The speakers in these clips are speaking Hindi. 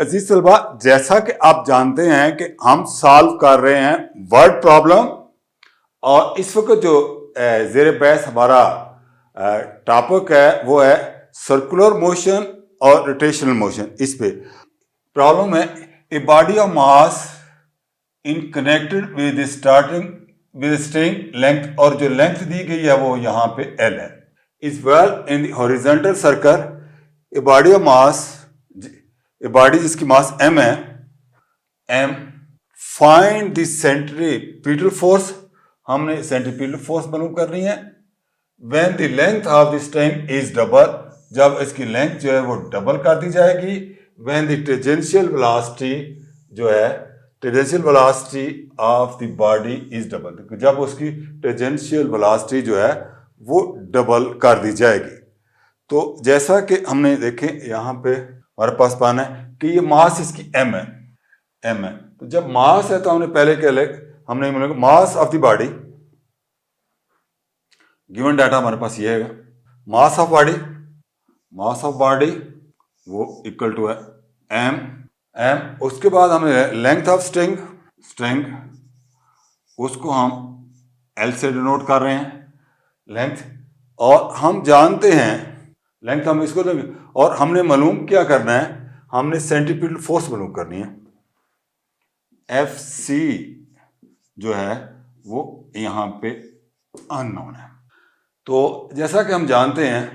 अजीज तलबा, जैसा कि आप जानते हैं कि हम सॉल्व कर रहे हैं वर्ड प्रॉब्लम, और इस वक्त जो जेर बहस हमारा टॉपिक है वो है सर्कुलर मोशन और रोटेशनल मोशन। इस पे प्रॉब्लम है a body of mass in connected with starting with string length, और जो लेंथ दी गई है वो यहाँ पे एल है, is well in the horizontal circle. A body of mass, a body जिसकी मास m है, m, find the centripetal force. हमने सेंट्रीपिटल फोर्स मालूम करनी है। When the length of the string is double, जब इसकी लेंथ जो है वो डबल कर दी जाएगी। व्हेन द टेंजेंशियल वेलोसिटी जो है, tangential velocity of the body is double, जब उसकी टेंजेंशियल वेलोसिटी जो है वो डबल कर दी जाएगी। तो जैसा कि हमने देखें यहाँ पे हमारे पास पाना है कि ये मास इसकी m है। तो जब मास है तो हमने पहले क्या हमने mass of the body, given data हमारे पास ये है, मास ऑफ बॉडी वो इक्वल टू है m। उसके बाद हमने लेंथ ऑफ स्ट्रिंग उसको हम l से डिनोट कर रहे हैं, लेंथ। और हम जानते हैं लेंथ हम इसको देंगे, और हमने मालूम क्या करना है, हमने सेंट्रीपिटल फोर्स मालूम करनी है। FC जो है वो यहाँ पे अननोन है। तो जैसा कि हम जानते हैं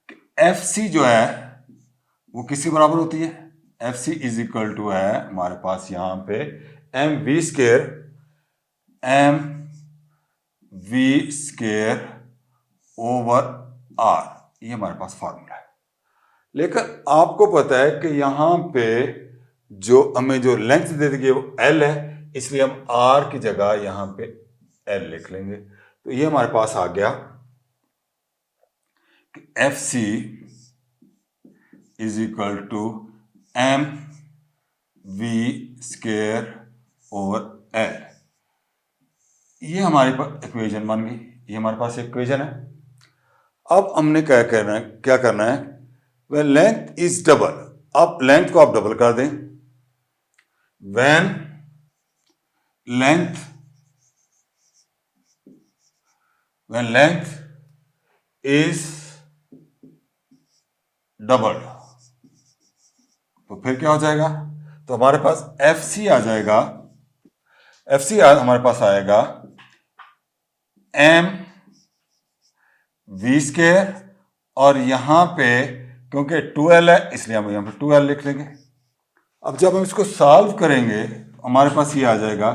कि FC जो है वो किसके बराबर होती है, FC इज इक्वल टू है हमारे पास यहाँ पे mv स्क्वायर ओवर r, ये हमारे पास फार्मूला है। लेकिन आपको पता है कि यहाँ पे जो हमें जो लेंथ दे दी वो l है, इसलिए हम r की जगह यहाँ पे l लिख लेंगे। तो ये हमारे पास आ गया कि FC is equal to mv square over l। ये हमारे पास इक्वेशन बन गई, ये हमारे पास इक्वेशन है। अब हमने क्या करना है, वह लेंथ इज डबल, अब लेंथ को आप डबल कर दें। व्हेन लेंथ इज डबल, तो फिर क्या हो जाएगा, तो हमारे पास FC आ जाएगा, हमारे पास आएगा mv स्क्वायर, और यहां पे क्योंकि 2l है इसलिए हम यहां पे 2l लिख लेंगे। अब जब हम इसको सॉल्व करेंगे हमारे पास ये आ जाएगा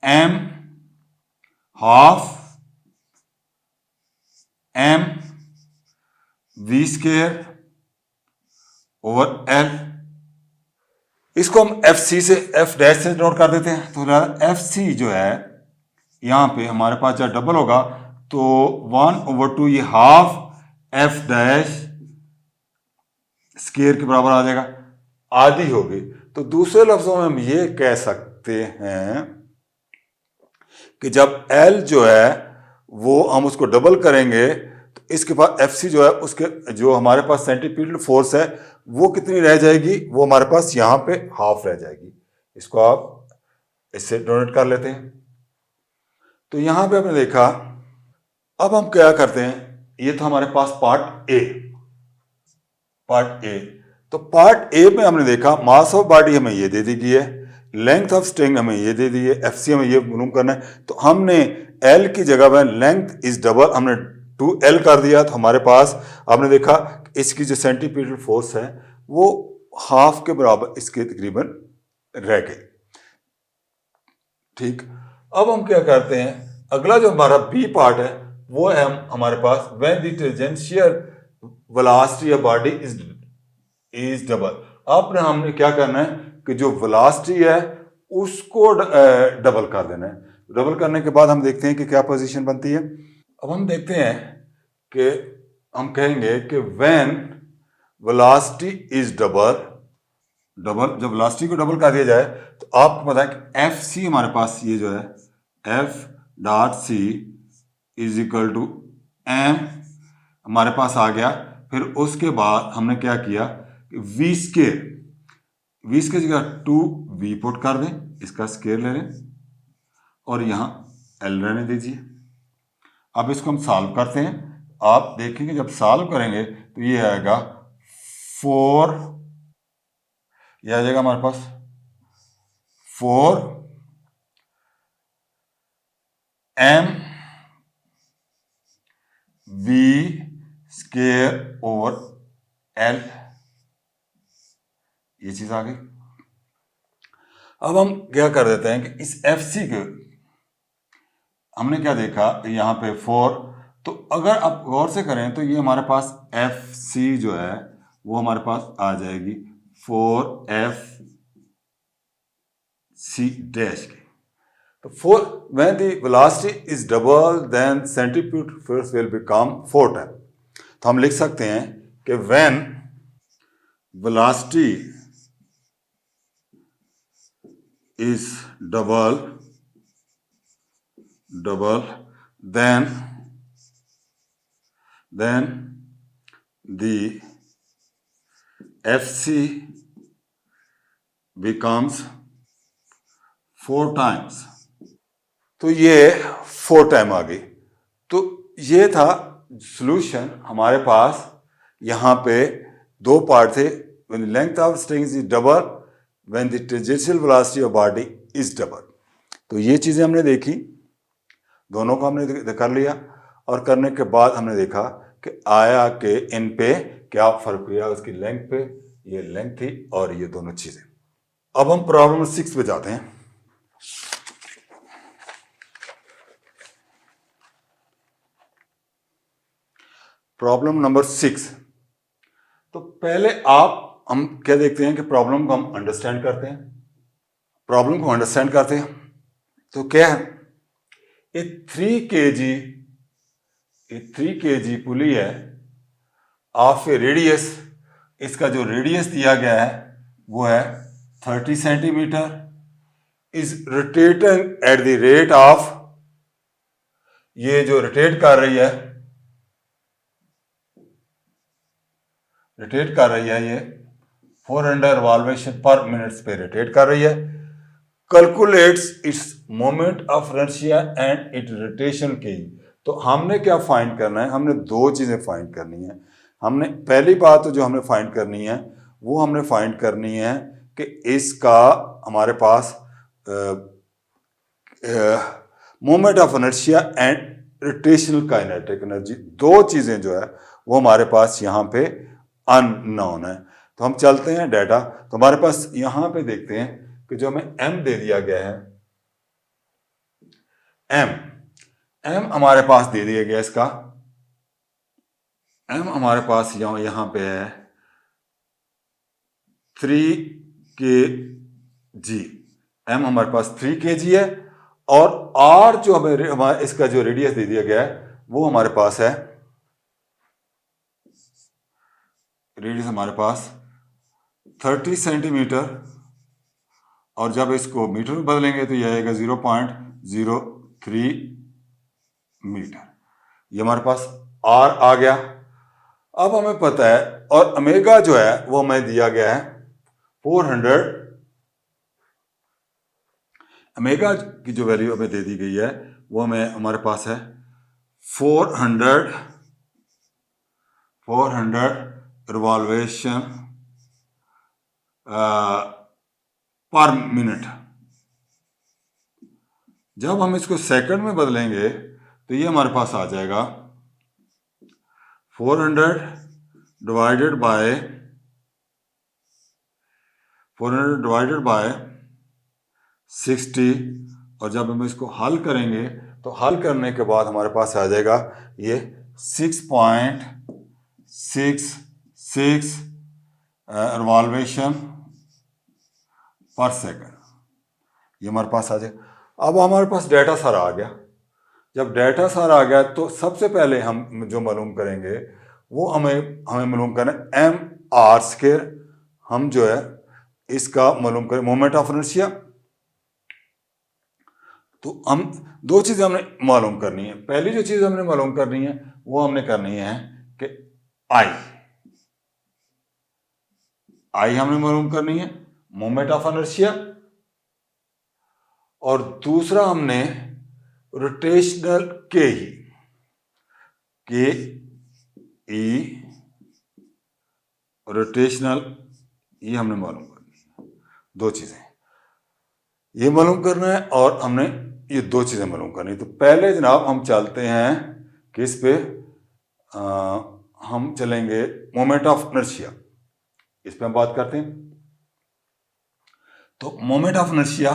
m half mv square over l। इसको हम FC से f डैश से नोट कर देते हैं। तो FC जो है यहाँ पे हमारे पास जब डबल होगा तो 1/2 ये हाफ f डैश स्क्वायर के बराबर आ जाएगा, आधी होगी। तो दूसरे लफ्जों में हम ये कह सकते हैं कि जब L जो है वो हम उसको डबल करेंगे तो इसके बाद FC जो है उसके जो हमारे पास सेंट्रीपिटल फोर्स है वो कितनी रह जाएगी, वो हमारे पास यहाँ पे हाफ रह जाएगी। इसको आप इससे डोनेट कर लेते हैं। तो यहाँ पे आपने देखा, अब हम क्या करते हैं, ये था हमारे पास पार्ट ए। तो पार्ट ए में हमने देखा मास ऑफ बॉडी हमें ये दे दी गई है, लेंथ ऑफ स्ट्रिंग हमें ये दे दी है, FC हमें ये मालूम करना है। तो हमने L की जगह में लेंथ इज डबल हमने 2L कर दिया। तो हमारे पास आपने देखा इसकी जो सेंट्रीपिटल फोर्स है वो हाफ के बराबर इसके तकरीबन रह गई। ठीक, अब हम क्या करते हैं, अगला जो हमारा बी पार्ट है वो है हमारे पास when the tangential velocity of body is double. आपने हमने क्या करना है कि जो वेलोसिटी है उसको डबल कर देना है। डबल करने के बाद हम देखते हैं कि क्या पोजीशन बनती है। अब हम देखते हैं कि हम कहेंगे कि व्हेन वेलोसिटी इज डबल, जब वेलोसिटी को डबल कर दिया जाए तो आपको पता है कि FC हमारे पास ये जो है F.C is equal to m हमारे पास आ गया। फिर उसके बाद हमने क्या किया वी स्केयर, वी स्केयर जगह 2v पुट कर दें, इसका स्केयर ले लें और यहाँ l रहने दीजिए। अब इसको हम सॉल्व करते हैं। आप देखेंगे जब सॉल्व करेंगे तो ये आएगा 4, यह आ जाएगा हमारे पास 4 m v square over l, ये चीज आ गई। अब हम क्या कर देते हैं कि इस एफ सी के हमने क्या देखा यहाँ पे 4, तो अगर आप गौर से करें तो ये हमारे पास एफ सी जो है वो हमारे पास आ जाएगी 4f c डैश की। तो 4 when the velocity is double then centrifugal force will become 4 times। तो हम लिख सकते हैं कि when velocity is double then the FC becomes 4 times। तो ये 4 टाइम आ गई। तो ये था सॉल्यूशन। हमारे पास यहाँ पे दो पार्ट थे, when the length of strings is double, when the tangential velocity of body is double। तो ये चीज़ें हमने देखी, दोनों को हमने कर लिया और करने के बाद हमने देखा कि आया कि इन पे क्या फर्क हुआ, उसकी लेंथ पे, ये लेंथ थी और ये दोनों चीज़ें। अब हम प्रॉब्लम 6 पे जाते हैं। Problem number 6। तो पहले हम क्या देखते हैं कि प्रॉब्लम को हम अंडरस्टैंड करते हैं। तो क्या है, ये 3 kg पुली है ऑफ ए रेडियस, इसका जो रेडियस दिया गया है वो है 30 centimetre, is rotating at the rate of, ये जो रोटेट कर रही है ये 400 रिवॉल्वेशन पर मिनट्स पे रोटेट कर रही है। Calculates its moment of inertia and it rotation की। तो हमने क्या फाइंड करना है, हमने दो चीजें फाइंड करनी है। हमने पहली बात तो जो हमने फाइंड करनी है वो हमने फाइंड करनी है कि इसका हमारे पास moment of inertia and rotational kinetic energy, दो चीजें जो है वो हमारे पास यहाँ पे अननोन है। तो हम चलते हैं डाटा। तो हमारे पास यहां पे देखते हैं कि जो हमें m दे दिया गया है, m हमारे पास दे दिया गया, इसका m हमारे पास यहां पे है 3 kg, m हमारे पास 3 kg है और r जो हमें इसका जो रेडियस दे दिया गया है वो हमारे पास है, रेडियस हमारे पास 30 सेंटीमीटर और जब इसको मीटर में बदलेंगे तो यह आएगा 0.03 मीटर। ये हमारे पास r आ गया। अब हमें पता है और ओमेगा जो है वो हमें दिया गया है 400, ओमेगा की जो वैल्यू हमें दे दी गई है वो हमें हमारे पास है 400 रिवॉल्वेशन पर मिनट। जब हम इसको सेकंड में बदलेंगे तो ये हमारे पास आ जाएगा 400 डिवाइडेड बाय 60 और जब हम इसको हल करेंगे तो हल करने के बाद हमारे पास आ जाएगा ये 6.66 रिवॉल्वेशन पर सेकंड, ये हमारे पास आ जाए। अब हमारे पास डाटा सारा आ गया। जब डाटा सारा आ गया तो सबसे पहले हम जो मालूम करेंगे वो हमें मालूम करना है m/r²। हम जो है इसका मालूम करें मोमेंट ऑफ इनर्शिया। तो हम दो चीजें हमने मालूम करनी है। पहली जो चीज हमने मालूम करनी है वो हमने करनी है कि I आई हमने मालूम करनी है, मोमेंट ऑफ इनर्शिया, और दूसरा हमने रोटेशनल के ई रोटेशनल ये हमने मालूम करनी है। दो चीजें ये मालूम करना है और हमने ये दो चीजें मालूम करनी। तो पहले जनाब हम चलते हैं किस पे, हम चलेंगे मोमेंट ऑफ इनर्शिया, इस पे हम बात करते हैं। तो moment of inertia,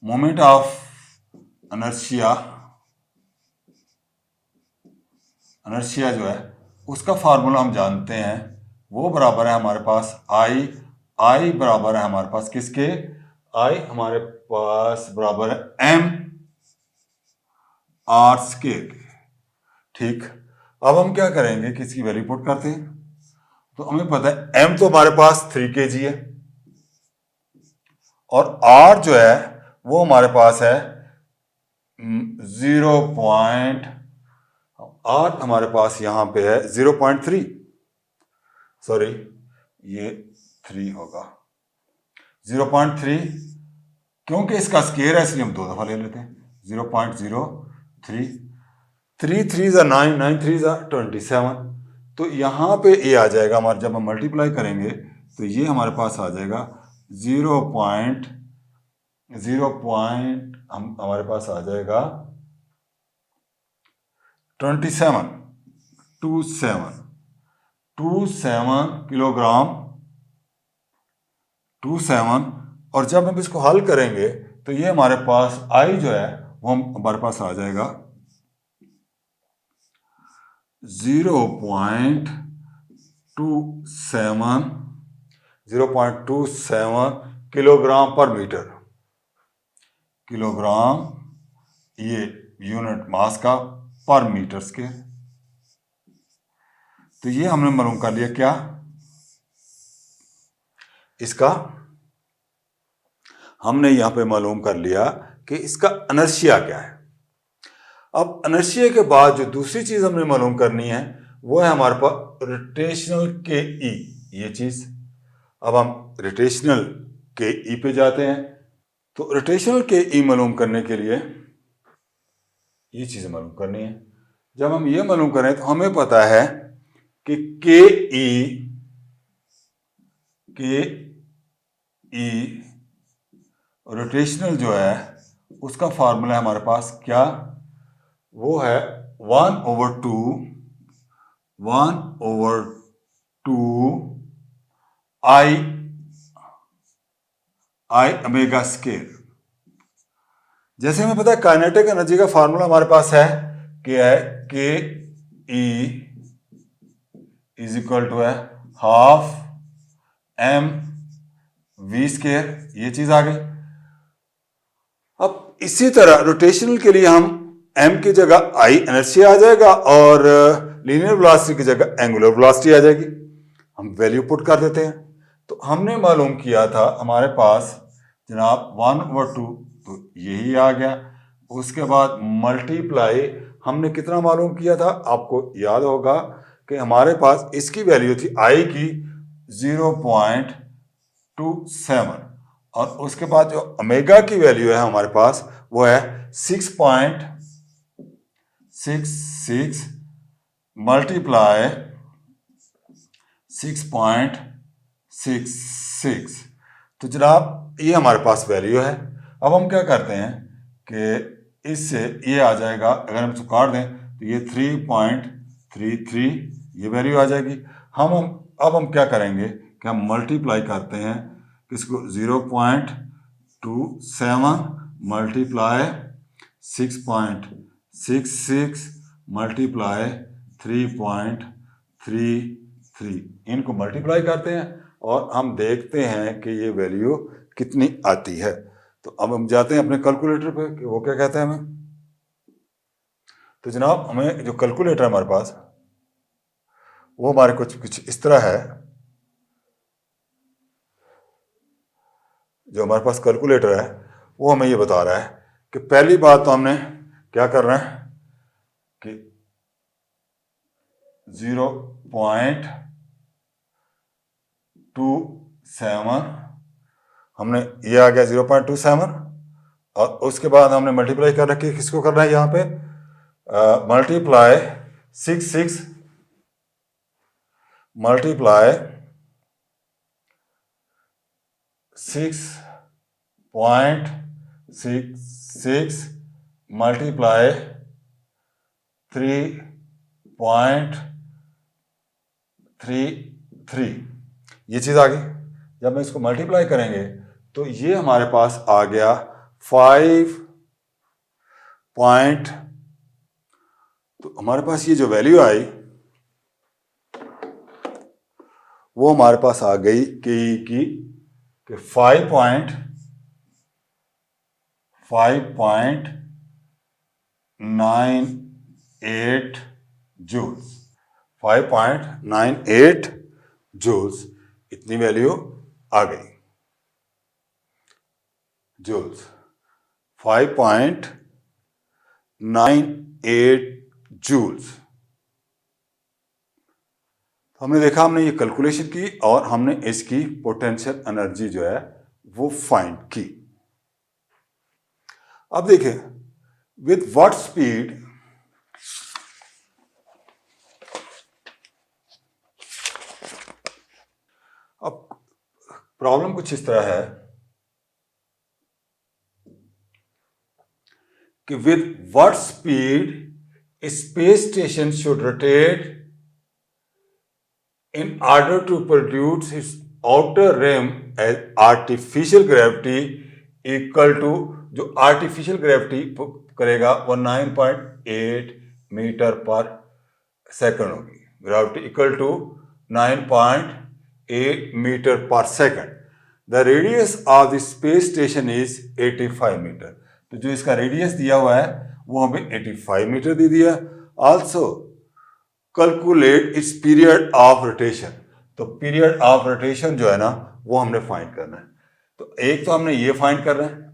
moment of inertia, inertia जो है उसका फार्मूला हम जानते हैं, वो बराबर है हमारे पास आई बराबर है हमारे पास किसके, आई हमारे पास बराबर है एम आर स्क्वायर के। ठीक, अब हम क्या करेंगे कि इसकी वैल्यू पुट करते हैं। तो हमें पता है एम तो हमारे पास 3 kg है और आर जो है वो हमारे पास है 0. हमारे पास यहां पे है 0.3, सॉरी ये 3 होगा 0.3, क्योंकि इसका स्केयर है इसलिए हम 2 दफा ले लेते हैं 0.03, 3 3 9, 9 3 27। तो यहाँ पे ये आ जाएगा हमारे, जब हम मल्टीप्लाई करेंगे तो ये हमारे पास आ जाएगा 0. हमारे पास आ जाएगा 27 किलोग्राम 27। और जब हम इसको हल करेंगे तो ये हमारे पास आई जो है वो हमारे पास आ जाएगा 0.27 किलोग्राम पर मीटर, किलोग्राम ये यूनिट मास का पर मीटर स्क्वायर। तो ये हमने मालूम कर लिया क्या, इसका हमने यहां पे मालूम कर लिया कि इसका इनर्शिया क्या है। अब इनर्शिया के बाद जो दूसरी चीज हमने मालूम करनी है वो है हमारे पास रोटेशनल के ई, ये चीज। अब हम रोटेशनल के ई पे जाते हैं। तो रोटेशनल के ई मालूम करने के लिए ये चीजें मालूम करनी है। जब हम ये मालूम करें तो हमें पता है कि के ई रोटेशनल जो है उसका फार्मूला है हमारे पास क्या, वो है 1/2 आई ओमेगा स्क्वायर। जैसे हमें पता है काइनेटिक एनर्जी का फार्मूला हमारे पास है के ई इज इक्वल टू है हाफ एम वी स्क्वायर, ये चीज आ गई। अब इसी तरह रोटेशनल के लिए हम m की जगह आई इनर्शिया आ जाएगा और लीनियर वेलोसिटी की जगह एंगुलर वेलोसिटी आ जाएगी। हम वैल्यू पुट कर देते हैं। तो हमने मालूम किया था हमारे पास जनाब 1/2, तो यही आ गया। उसके बाद मल्टीप्लाई हमने कितना मालूम किया था, आपको याद होगा कि हमारे पास इसकी वैल्यू थी आई की 0.27 और उसके बाद जो ओमेगा की वैल्यू है हमारे पास वो है 6.66 मल्टीप्लाई 6.66। तो जनाब ये हमारे पास वैल्यू है। अब हम क्या करते हैं कि इससे ये आ जाएगा, अगर हम इसको काट दें तो ये 3.33 ये वैल्यू आ जाएगी। अब हम क्या करेंगे कि हम मल्टीप्लाई करते हैं इसको 0.27 मल्टीप्लाई 6.66 मल्टीप्लाई 3.33, इनको मल्टीप्लाई करते हैं और हम देखते हैं कि ये वैल्यू कितनी आती है। तो अब हम जाते हैं अपने कैलकुलेटर पे कि वो क्या कहता है हमें। तो जनाब हमें जो कैलकुलेटर है हमारे पास वो हमारे कुछ इस तरह है। जो हमारे पास कैलकुलेटर है वो हमें ये बता रहा है कि पहली बात तो हमने क्या करना है कि 0.27, हमने ये आ गया 0.27, और उसके बाद हमने मल्टीप्लाई कर रखी है, किसको करना है यहाँ पे, मल्टीप्लाई 6 मल्टीप्लाई 6.66 मल्टीप्लाई 3.33, ये चीज आ गई। जब हम इसको मल्टीप्लाई करेंगे तो ये हमारे पास आ गया 5 पॉइंट, तो हमारे पास ये जो वैल्यू आई वो हमारे पास आ गई कि 5.98 जूल्स, 5.98 जूल्स, इतनी वैल्यू आ गई। Joules 5.98 joules. हमने देखा, हमने ये कैलकुलेशन की और हमने इसकी पोटेंशियल एनर्जी जो है वो फाइंड की। अब देखिए, विद व्हाट स्पीड अब प्रॉब्लम कुछ इस तरह है कि with what speed space station should rotate in order to produce its outer rim as artificial gravity equal to, जो artificial gravity करेगा वो 9.8 मीटर पर सेकंड होगी। Gravity equal to 9.8 metre per second. The radius of the space station is 85 metre. तो जो इसका रेडियस दिया हुआ है वो हमें 85 मीटर दे दिया। Also calculate its period of rotation. तो पीरियड ऑफ रोटेशन जो है ना वो हमने फाइंड करना है। तो एक तो हमने ये फाइंड करना है,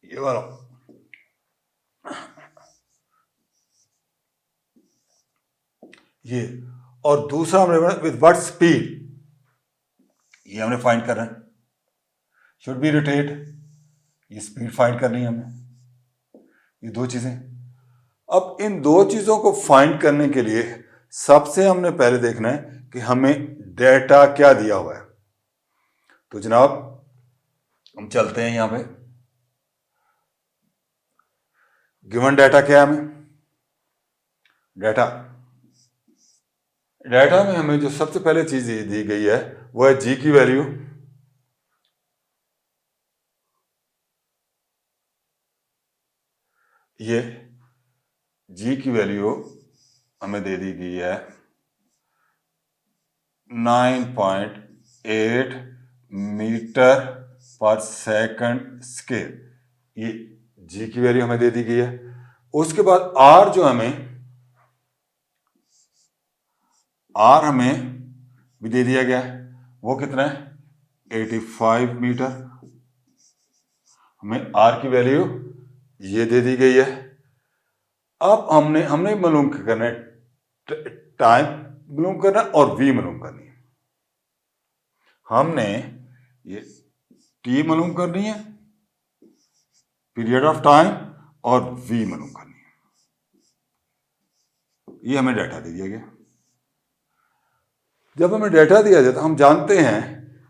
ये वाला, ये, और दूसरा हमने विद व्हाट स्पीड, ये हमने फाइंड करना है। शुड बी रोटेट, ये स्पीड फाइंड करनी है हमें। ये दो चीजें। अब इन दो चीजों को फाइंड करने के लिए सबसे हमने पहले देखना है कि हमें डेटा क्या दिया हुआ है। तो जनाब हम चलते हैं यहां पे। गिवन डेटा क्या है हमें? डेटा में हमें जो सबसे पहले चीज दी गई है वो है जी की वैल्यू, ये जी की वैल्यू हमें दे दी गई है 9.8 मीटर पर सेकंड स्केल। ये जी की वैल्यू हमें दे दी गई है। उसके बाद आर जो हमें भी दे दिया गया है, वो कितना है 85 मीटर। हमें आर की वैल्यू ये दे दी गई है। अब हमने मालूम करना है, टाइम मालूम करना और वी मालूम करनी है। हमने ये टी मालूम करनी है, पीरियड ऑफ टाइम, और वी मालूम करनी है। ये हमें डाटा दे दिया गया। जब हमें डाटा दिया जाता है हम जानते हैं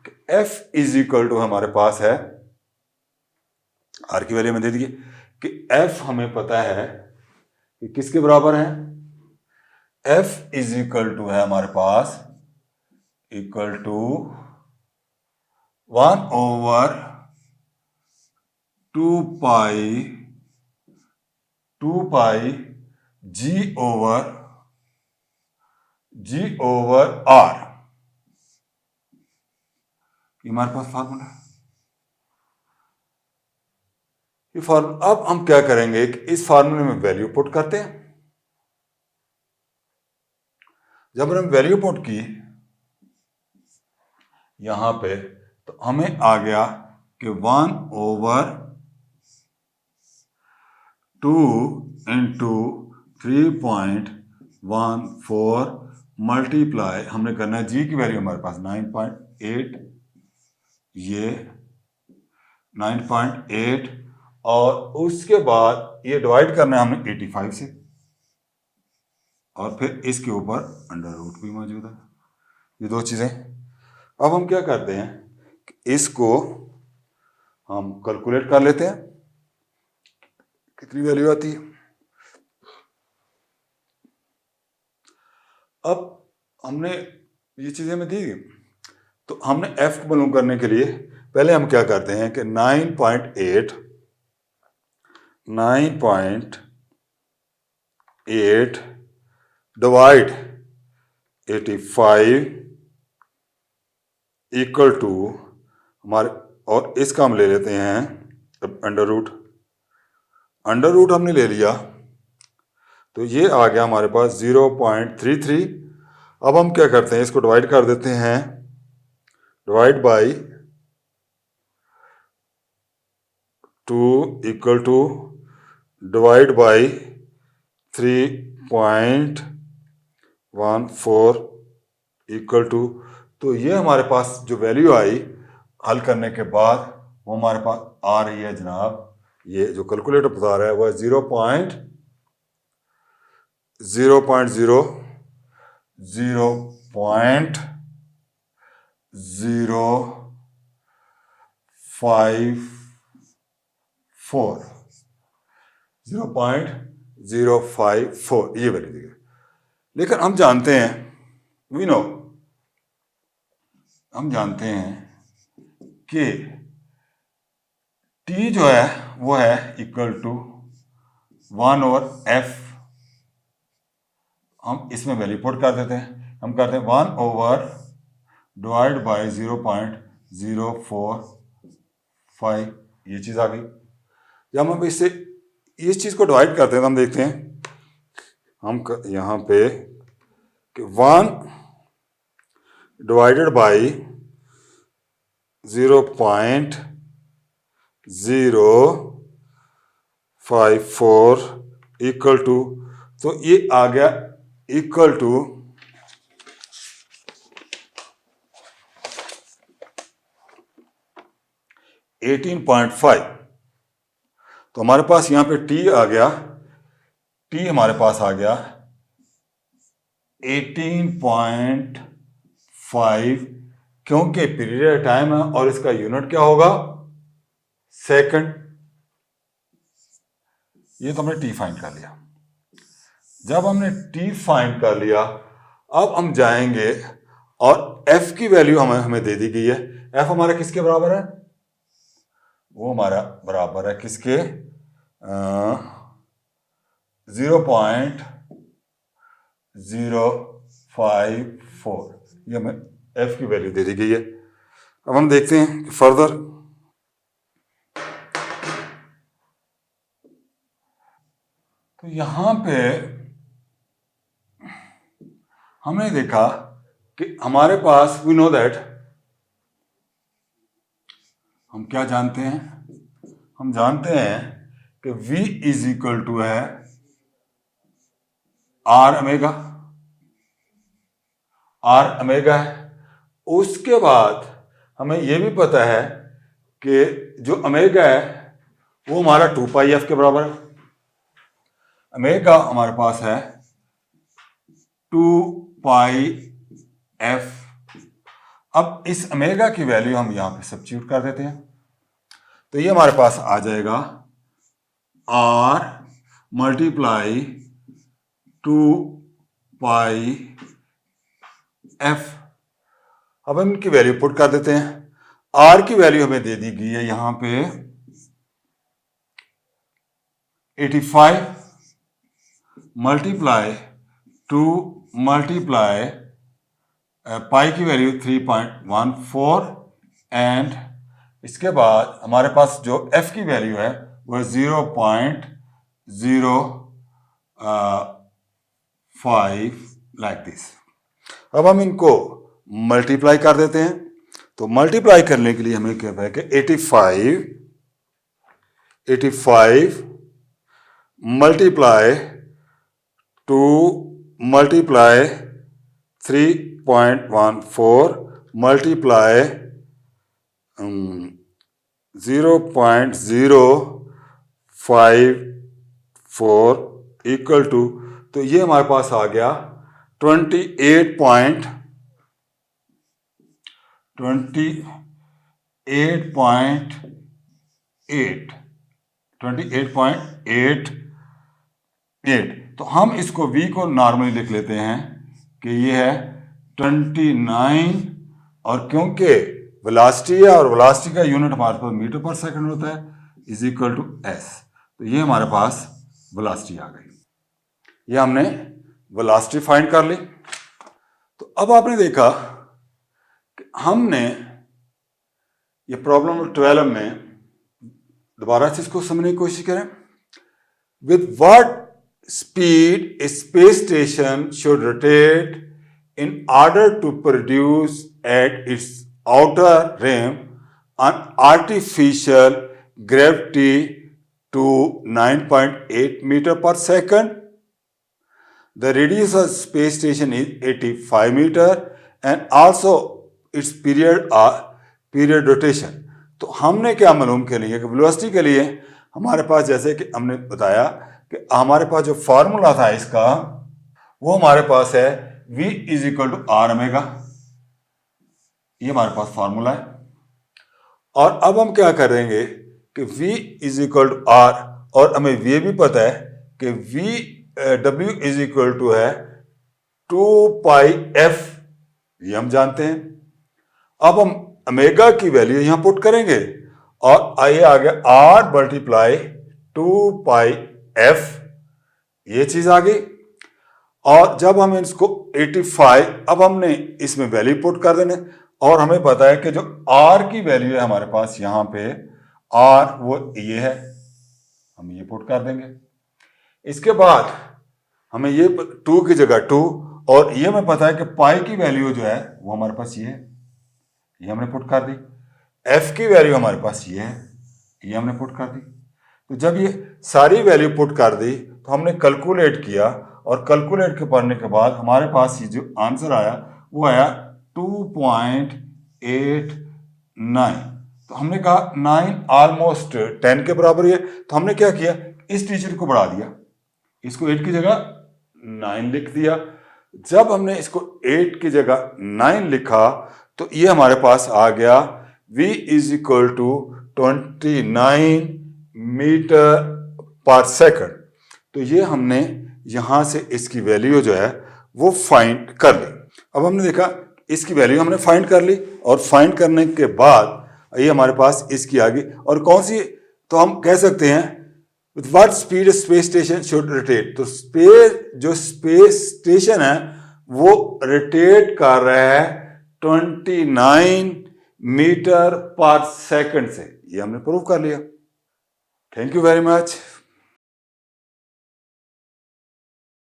कि एफ इज इक्वल टू हमारे पास है, आर की वैल्यू में दे दी कि एफ हमें पता है कि किसके बराबर है। एफ इज इक्वल टू है हमारे पास equal to 1/2 pi g over r. ये हमारे पास फार्मूला है। ये फार्मूला, अब हम क्या करेंगे कि इस फार्मूले में वैल्यू पुट करते हैं। जब हमने वैल्यू पुट की यहां पे, तो हमें आ गया कि 1/2 × 3.33 14 मल्टीप्लाई हमने करना है जी की वैल्यू हमारे पास 9.8, ये 9.8 और उसके बाद ये डिवाइड करना है हमने 85 से और फिर इसके ऊपर अंडर रूट भी मौजूद है, ये दो चीज़ें। अब हम क्या करते हैं कि इसको हम कैलकुलेट कर लेते हैं कितनी वैल्यू आती है। अब हमने ये चीज़ें में दी, तो हमने f को मालूम करने के लिए पहले हम क्या करते हैं कि 9.8 डिवाइड 85 इक्वल टू हमारे, और इसका हम ले लेते हैं अंडर रूट हमने ले लिया तो ये आ गया हमारे पास 0.33। अब हम क्या करते हैं, इसको डिवाइड कर देते हैं, divide by 2 equal to divide by 3.14 equal to, तो ये हमारे पास जो वैल्यू आई हल करने के बाद वो हमारे पास आ रही है जनाब, ये जो कैलकुलेटर बता रहा है वो 0.054 ये वैल्यू दी। लेकिन हम जानते हैं, हम जानते हैं कि t जो है वो है इक्वल टू 1/f। हम इसमें वैल्यू पुट कर देते हैं, हम करते हैं 1/, डिवाइड बाई 0.045, ये चीज़ आ गई। जब हम इससे इस चीज़ को डिवाइड करते हैं तो हम देखते हैं हम यहाँ पे कि 1 डिवाइडेड बाई 0.054 इक्वल टू, तो ये आ गया इक्वल टू 18.5। तो हमारे पास यहाँ पे t आ गया, t हमारे पास आ गया 18.5, क्योंकि पीरियड टाइम है और इसका यूनिट क्या होगा, सेकंड। ये तो हमने t फाइंड कर लिया। जब हमने t फाइंड कर लिया, अब हम जाएंगे और f की वैल्यू हमें दे दी गई है। f हमारा किसके बराबर है, वो हमारा बराबर है किसके, 0.054, ये हमें f की वैल्यू दे दी गई है। अब हम देखते हैं फर्दर, तो यहां पे हमने देखा कि हमारे पास वी नो दैट, हम क्या जानते हैं, हम जानते हैं कि v इज इक्वल टू है आर ओमेगा है। उसके बाद हमें यह भी पता है कि जो ओमेगा है वो हमारा 2πf के बराबर है। ओमेगा हमारे पास है 2πf। अब इस ओमेगा की वैल्यू हम यहां पे सब्स्टिट्यूट कर देते हैं, तो ये हमारे पास आ जाएगा r मल्टीप्लाई 2πf। अब हम इनकी वैल्यू पुट कर देते हैं। r की वैल्यू हमें दे दी गई है यहां पे 85 मल्टीप्लाई 2 मल्टीप्लाई पाई की वैल्यू 3.14 एंड इसके बाद हमारे पास जो f की वैल्यू है वो 0.055 लाइक दिस। अब हम इनको मल्टीप्लाई कर देते हैं, तो मल्टीप्लाई करने के लिए हमें क्या है कि 85 multiply 2 multiply 3.14 multiply 0.054 equal to, तो ये हमारे पास आ गया 28.8 तो हम इसको v को नॉर्मली लिख लेते हैं कि ये है 29, और क्योंकि वेलोसिटी है और वेलोसिटी का यूनिट हमारे पास मीटर पर सेकंड होता है, इज इक्वल टू s। तो ये हमारे पास वेलोसिटी आ गई, ये हमने वेलोसिटी फाइंड कर ली। तो अब आपने देखा कि हमने ये प्रॉब्लम नंबर 12 में दोबारा से इसको समझने की कोशिश करें। With what speed A space station should rotate in order to produce at its outer rim an artificial gravity to 9.8 meter per second. The radius of space station is 85 meter and also its period rotation. तो हमने क्या मालूम के लिए कि वेलोसिटी के लिए हमारे पास, जैसे कि हमने बताया कि हमारे पास जो फार्मूला था इसका, वो हमारे पास है v is equal to r omega, ये हमारे पास फार्मूला है। और अब हम क्या करेंगे कि v is equal to r, और हमें ये भी पता है कि w इज इक्वल टू है 2 पाई f, ये हम जानते हैं। अब हम ओमेगा की वैल्यू यहां पुट करेंगे और ये आ गया r मल्टीप्लाई 2 पाई f, ये चीज आ गई। और जब हम इसको 85, अब हमने इसमें वैल्यू पुट कर देने, और हमें पता है कि जो r की वैल्यू है हमारे पास यहाँ पे r, वो ये है, हम ये पुट कर देंगे। इसके बाद हमें ये 2 की जगह 2, और ये हमें पता है कि पाई की वैल्यू जो है वो हमारे पास ये है, ये हमने पुट कर दी। f की वैल्यू हमारे पास ये है, ये हमने पुट कर दी। तो जब ये सारी वैल्यू पुट कर दी तो हमने कैलकुलेट किया, और कैलकुलेट करने के बाद हमारे पास ये जो आंसर आया वो आया 2.89। तो हमने कहा 9 ऑलमोस्ट 10 के बराबर है, तो हमने क्या किया, इस टीचर को बढ़ा दिया, इसको 8 की जगह 9 लिख दिया। जब हमने इसको 8 की जगह 9 लिखा तो ये हमारे पास आ गया v is equal to 29 metre per second. तो ये हमने यहां से इसकी वैल्यू जो है वो फाइंड कर ली। अब हमने देखा इसकी वैल्यू हमने फाइंड कर ली, और फाइंड करने के बाद ये हमारे पास इसकी आ गई। और कौन सी, तो हम कह सकते हैं with what speed space station should rotate. तो जो स्पेस स्टेशन है वो रोटेट कर रहा है 29 मीटर पर सेकंड से, ये हमने प्रूव कर लिया। Thank you very much.